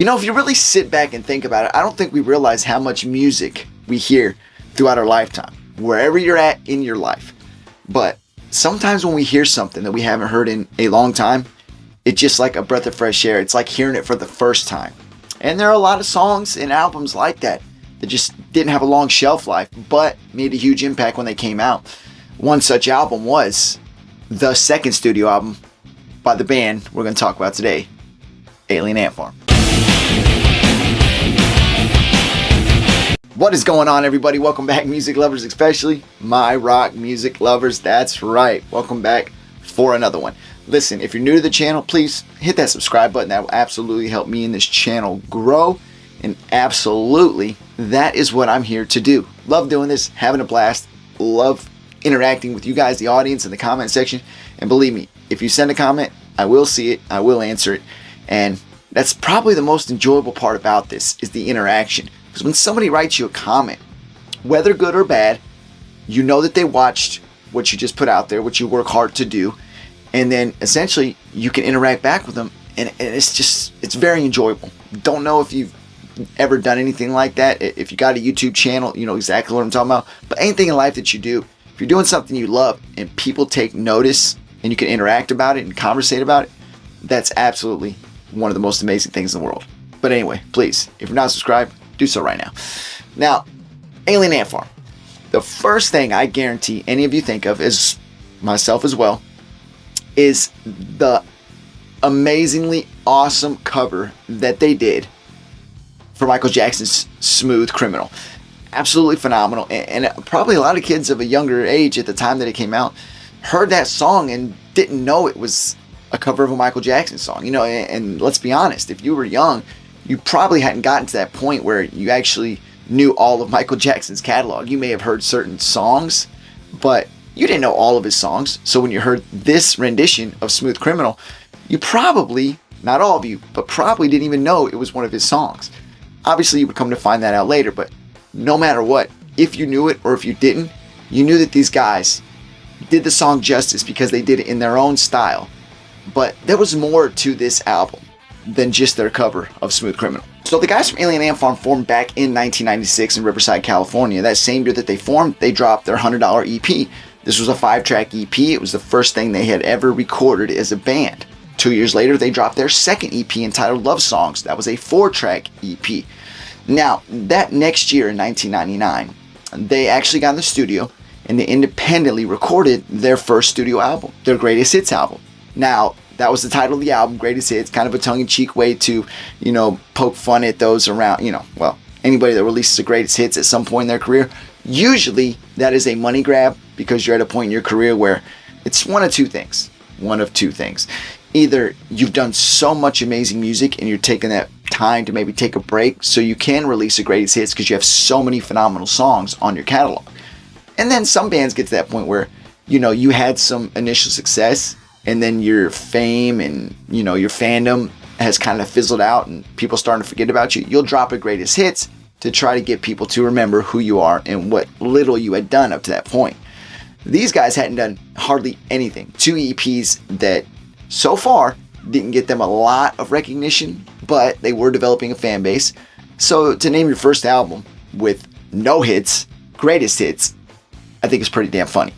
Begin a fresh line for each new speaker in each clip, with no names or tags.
If you really sit back and think about it, I don't think we realize how much music we hear throughout our lifetime, wherever you're at in your life. But sometimes when we hear something that we haven't heard in a long time, it's just like a breath of fresh air. It's like hearing it for the first time. And there are a lot of songs and albums like that just didn't have a long shelf life, but made a huge impact when they came out. One such album was the second studio album by the band we're going to talk about today, Alien Ant Farm. What is going on, everybody? Welcome back, music lovers, especially my rock music lovers. That's right. Welcome back for another one. Listen, if you're new to the channel, please hit that subscribe button. That will absolutely help me and this channel grow. And absolutely, that is what I'm here to do. Love doing this, having a blast. Love interacting with you guys, the audience, in the comment section. And believe me, if you send a comment, I will see it. I will answer it. And that's probably the most enjoyable part about this, is the interaction. Because when somebody writes you a comment, whether good or bad, you know that they watched what you just put out there, what you work hard to do. And then essentially you can interact back with them. And it's very enjoyable. Don't know if you've ever done anything like that. If you got a YouTube channel, you know exactly what I'm talking about. But anything in life that you do, if you're doing something you love and people take notice and you can interact about it and conversate about it, that's absolutely one of the most amazing things in the world. But anyway, please, if you're not subscribed, do so right now. Now, Alien Ant Farm. The first thing I guarantee any of you think of, is myself as well, is the amazingly awesome cover that they did for Michael Jackson's Smooth Criminal. Absolutely phenomenal. And probably a lot of kids of a younger age at the time that it came out heard that song and didn't know it was a cover of a Michael Jackson song. And let's be honest, if you were young, you probably hadn't gotten to that point where you actually knew all of Michael Jackson's catalog. You may have heard certain songs, but you didn't know all of his songs. So when you heard this rendition of Smooth Criminal, you probably, not all of you, but probably didn't even know it was one of his songs. Obviously, you would come to find that out later, but no matter what, if you knew it or if you didn't, you knew that these guys did the song justice because they did it in their own style. But there was more to this album than just their cover of Smooth Criminal. So the guys from Alien Ant Farm formed back in 1996 in Riverside, California. That same year that they formed, they dropped their $100 EP. This was a 5-track EP. It was the first thing they had ever recorded as a band. 2 years later, they dropped their second EP entitled Love Songs. That was a 4-track EP. Now, that next year in 1999, they actually got in the studio and they independently recorded their first studio album, their Greatest Hits album. Now, that was the title of the album, Greatest Hits, kind of a tongue-in-cheek way to, poke fun at those around, anybody that releases the greatest hits at some point in their career. Usually, that is a money grab because you're at a point in your career where it's one of two things. Either you've done so much amazing music and you're taking that time to maybe take a break so you can release a greatest hits because you have so many phenomenal songs on your catalog. And then some bands get to that point where, you had some initial success and then your fame and, your fandom has kind of fizzled out and people starting to forget about you. You'll drop a greatest hits to try to get people to remember who you are and what little you had done up to that point. These guys hadn't done hardly anything. 2 EPs that so far didn't get them a lot of recognition, but they were developing a fan base. So to name your first album with no hits, greatest hits, I think is pretty damn funny.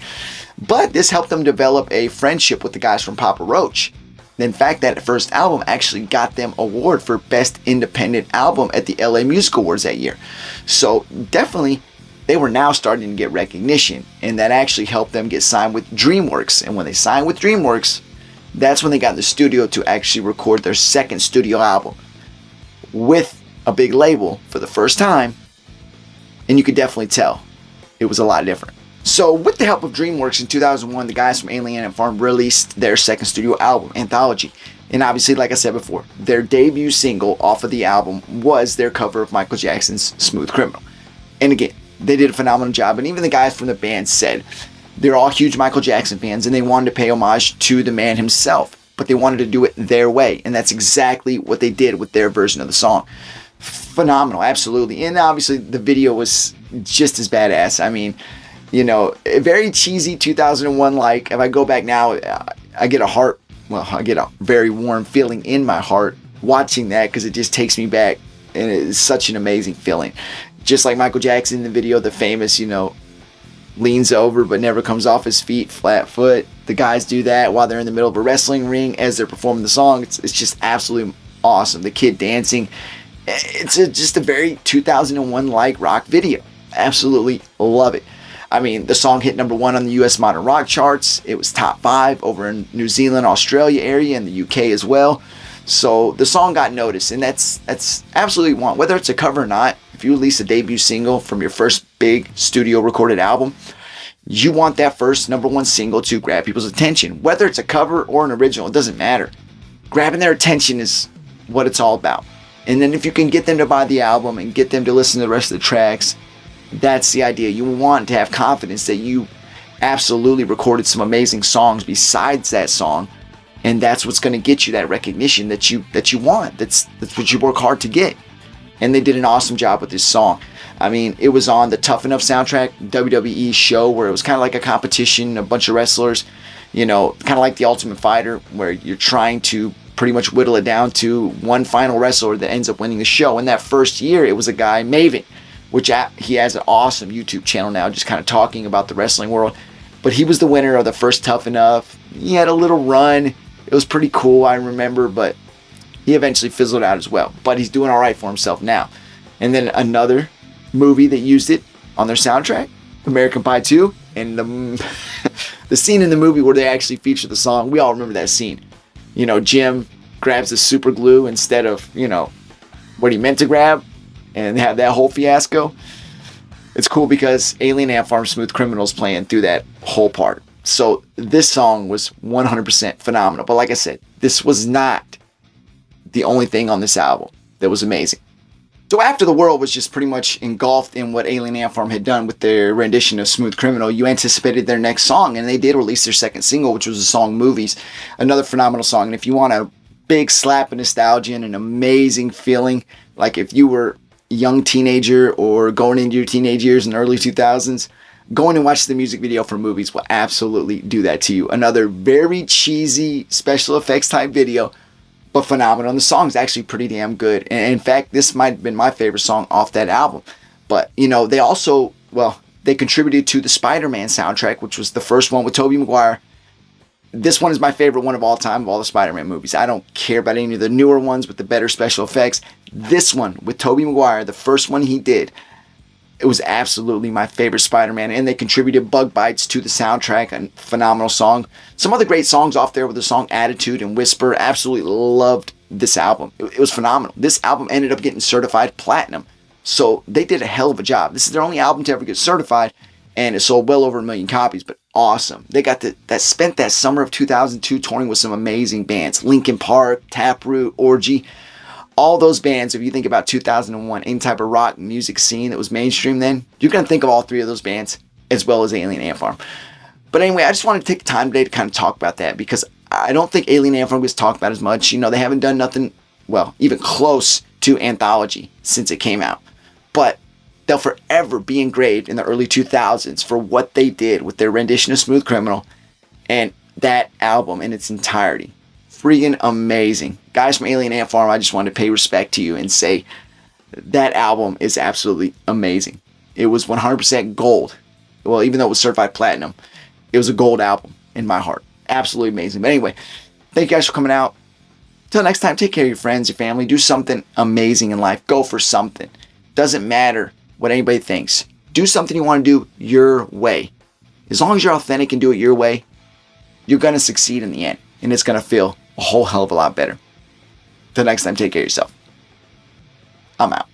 But this helped them develop a friendship with the guys from Papa Roach. In fact, that first album actually got them an award for Best Independent Album at the LA Music Awards that year. So definitely, they were now starting to get recognition, and that actually helped them get signed with DreamWorks. And when they signed with DreamWorks, that's when they got in the studio to actually record their second studio album with a big label for the first time. And you could definitely tell it was a lot different. So with the help of DreamWorks in 2001, the guys from Alien Ant Farm released their second studio album, Anthology. And obviously, like I said before, their debut single off of the album was their cover of Michael Jackson's Smooth Criminal. And again, they did a phenomenal job. And even the guys from the band said they're all huge Michael Jackson fans and they wanted to pay homage to the man himself. But they wanted to do it their way. And that's exactly what they did with their version of the song. Phenomenal, absolutely. And obviously, the video was just as badass. I mean, very cheesy 2001 like. If I go back now, I get a very warm feeling in my heart watching that because it just takes me back, and it's such an amazing feeling. Just like Michael Jackson in the video, the famous, leans over but never comes off his feet, flat foot. The guys do that while they're in the middle of a wrestling ring as they're performing the song. It's just absolutely awesome. The kid dancing. It's just a very 2001-like rock video. Absolutely love it. I mean, the song hit #1 on the US modern rock charts. It was top 5 over in New Zealand, Australia area, and the UK as well. So the song got noticed, and that's absolutely one. Whether it's a cover or not, if you release a debut single from your first big studio recorded album, you want that first #1 single to grab people's attention. Whether it's a cover or an original, it doesn't matter. Grabbing their attention is what it's all about. And then if you can get them to buy the album and get them to listen to the rest of the tracks, that's the idea. You want to have confidence that you absolutely recorded some amazing songs besides that song, and that's what's going to get you that recognition that you want. That's what you work hard to get. And they did an awesome job with this song. I mean, it was on the Tough Enough soundtrack, WWE show, where it was kind of like a competition, a bunch of wrestlers, kind of like the Ultimate Fighter, where you're trying to pretty much whittle it down to one final wrestler that ends up winning the show. In that first year, it was a guy, Maven, which he has an awesome YouTube channel now, just kind of talking about the wrestling world. But he was the winner of the first Tough Enough. He had a little run. It was pretty cool, I remember, but he eventually fizzled out as well. But he's doing all right for himself now. And then another movie that used it on their soundtrack, American Pie 2, and the scene in the movie where they actually feature the song, we all remember that scene. Jim grabs the super glue instead of, what he meant to grab, and have that whole fiasco. It's cool because Alien Ant Farm Smooth Criminals playing through that whole part. So this song was 100% phenomenal. But like I said, this was not the only thing on this album that was amazing. So after the world was just pretty much engulfed in what Alien Ant Farm had done with their rendition of Smooth Criminal, you anticipated their next song, and they did release their second single, which was the song Movies. Another phenomenal song. And if you want a big slap of nostalgia and an amazing feeling, like if you were a young teenager or going into your teenage years in the early 2000s, going and watch the music video for Movies will absolutely do that to you. Another very cheesy special effects type video, but phenomenal. And the song's actually pretty damn good. And in fact, this might have been my favorite song off that album. But, they also, they contributed to the Spider-Man soundtrack, which was the first one with Tobey Maguire. This one is my favorite one of all time of all the Spider-Man movies. I don't care about any of the newer ones with the better special effects. This one with Tobey Maguire, the first one he did, it was absolutely my favorite Spider-Man, and they contributed Bug Bites to the soundtrack, a phenomenal song. Some other great songs off there with the song Attitude and Whisper. Absolutely loved this album. It was phenomenal. This album ended up getting certified platinum, so they did a hell of a job. This is their only album to ever get certified, and it sold well over 1 million copies, but awesome. They got spent that summer of 2002 touring with some amazing bands. Linkin Park, Taproot, Orgy. All those bands, if you think about 2001, any type of rock music scene that was mainstream then, you're going to think of all 3 of those bands, as well as Alien Ant Farm. But anyway, I just wanted to take the time today to kind of talk about that, because I don't think Alien Ant Farm gets talked about as much. They haven't done nothing, even close to Anthology since it came out. But they'll forever be engraved in the early 2000s for what they did with their rendition of Smooth Criminal and that album in its entirety. Freaking amazing. Guys from Alien Ant Farm, I just wanted to pay respect to you and say that album is absolutely amazing. It was 100% gold. Well, even though it was certified platinum, it was a gold album in my heart. Absolutely amazing. But anyway, thank you guys for coming out. Till next time, take care of your friends, your family. Do something amazing in life. Go for something. Doesn't matter what anybody thinks. Do something you want to do your way. As long as you're authentic and do it your way, you're going to succeed in the end. And it's going to feel a whole hell of a lot better. Till next time, take care of yourself. I'm out.